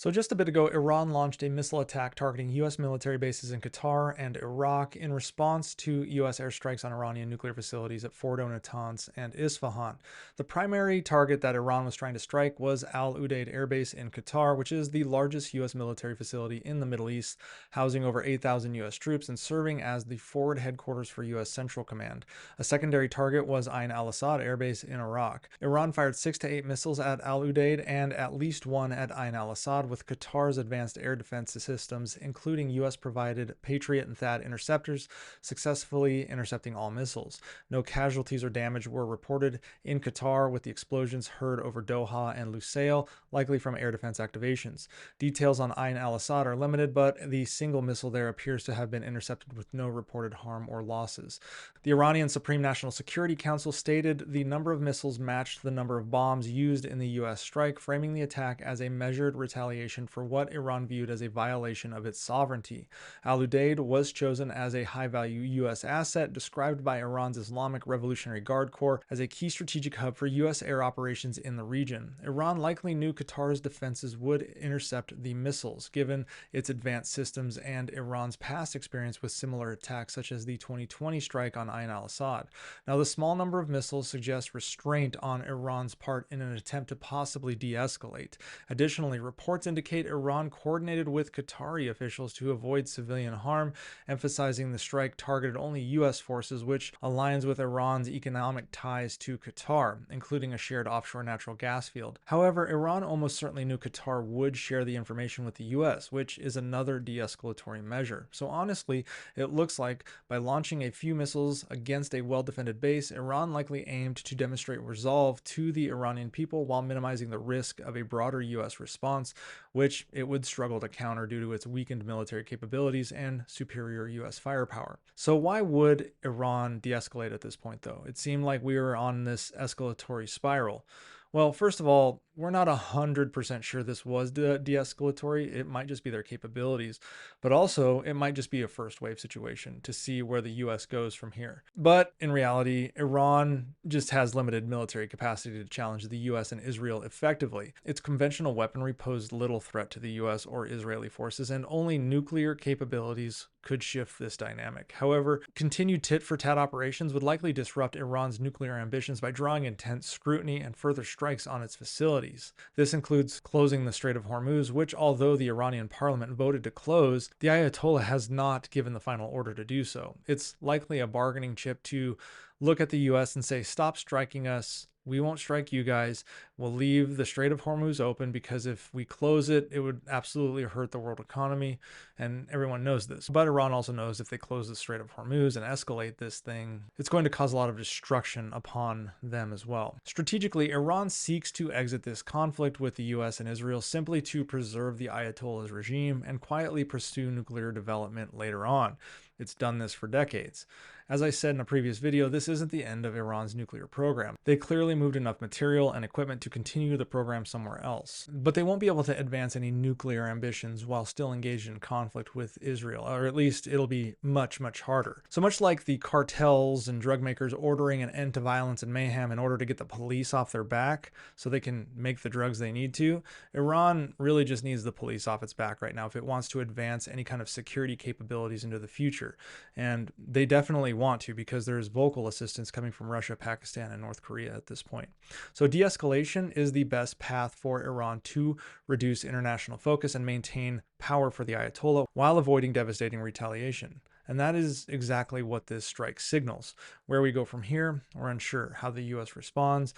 So just a bit ago, Iran launched a missile attack targeting U.S. military bases in Qatar and Iraq in response to U.S. airstrikes on Iranian nuclear facilities at Fordo, Natanz, and Isfahan. The primary target that Iran was trying to strike was Al Udeid Air Base in Qatar, which is the largest U.S. military facility in the Middle East, housing over 8,000 U.S. troops and serving as the forward headquarters for U.S. Central Command. A secondary target was Ain al Assad Air Base in Iraq. Iran fired 6 to 8 missiles at Al Udeid and at least one at Ain al Assad, with Qatar's advanced air defense systems, including U.S. provided Patriot and THAAD interceptors, successfully intercepting all missiles. No casualties or damage were reported in Qatar, with the explosions heard over Doha and Lusail, likely from air defense activations. Details on Ain al Assad are limited, but the single missile there appears to have been intercepted with no reported harm or losses. The Iranian Supreme National Security Council stated the number of missiles matched the number of bombs used in the U.S. strike, framing the attack as a measured retaliation for what Iran viewed as a violation of its sovereignty. Al Udeid was chosen as a high-value U.S. asset, described by Iran's Islamic Revolutionary Guard Corps as a key strategic hub for U.S. air operations in the region. Iran likely knew Qatar's defenses would intercept the missiles, given its advanced systems and Iran's past experience with similar attacks, such as the 2020 strike on Ain al-Assad. Now, the small number of missiles suggests restraint on Iran's part in an attempt to possibly de-escalate. Additionally, reports indicate Iran coordinated with Qatari officials to avoid civilian harm, emphasizing the strike targeted only U.S. forces, which aligns with Iran's economic ties to Qatar, including a shared offshore natural gas field. However, Iran almost certainly knew Qatar would share the information with the U.S., which is another de-escalatory measure. So honestly, it looks like by launching a few missiles against a well-defended base, Iran likely aimed to demonstrate resolve to the Iranian people while minimizing the risk of a broader U.S. response, which it would struggle to counter due to its weakened military capabilities and superior U.S. firepower. So why would Iran de-escalate at this point, though? It seemed like we were on this escalatory spiral. Well, first of all, we're not 100% sure this was de-escalatory. It might just be their capabilities, but also it might just be a first wave situation to see where the US goes from here. But in reality, Iran just has limited military capacity to challenge the US and Israel effectively. Its conventional weaponry posed little threat to the US or Israeli forces, and only nuclear capabilities could shift this dynamic. However, continued tit-for-tat operations would likely disrupt Iran's nuclear ambitions by drawing intense scrutiny and further strikes on its facilities. This includes closing the Strait of Hormuz, which, although the Iranian parliament voted to close, the Ayatollah has not given the final order to do so. It's likely a bargaining chip to look at the US and say, stop striking us. We won't strike you guys. We'll leave the Strait of Hormuz open, because if we close it, it would absolutely hurt the world economy, and everyone knows this. But Iran also knows if they close the Strait of Hormuz and escalate this thing, it's going to cause a lot of destruction upon them as well. Strategically, Iran seeks to exit this conflict with the US and Israel simply to preserve the Ayatollah's regime and quietly pursue nuclear development later on. It's done this for decades. As I said in a previous video, this isn't the end of Iran's nuclear program. They clearly moved enough material and equipment to continue the program somewhere else. But they won't be able to advance any nuclear ambitions while still engaged in conflict with Israel, or at least it'll be much, much harder. So much like the cartels and drug makers ordering an end to violence and mayhem in order to get the police off their back so they can make the drugs they need to, Iran really just needs the police off its back right now if it wants to advance any kind of security capabilities into the future. And they definitely want to, because there's vocal assistance coming from Russia, Pakistan, and North Korea at this point. So de-escalation is the best path for Iran to reduce international focus and maintain power for the Ayatollah while avoiding devastating retaliation. And that is exactly what this strike signals. Where we go from here, we're unsure. How the US responds,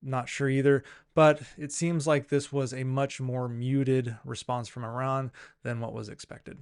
not sure either, but it seems like this was a much more muted response from Iran than what was expected.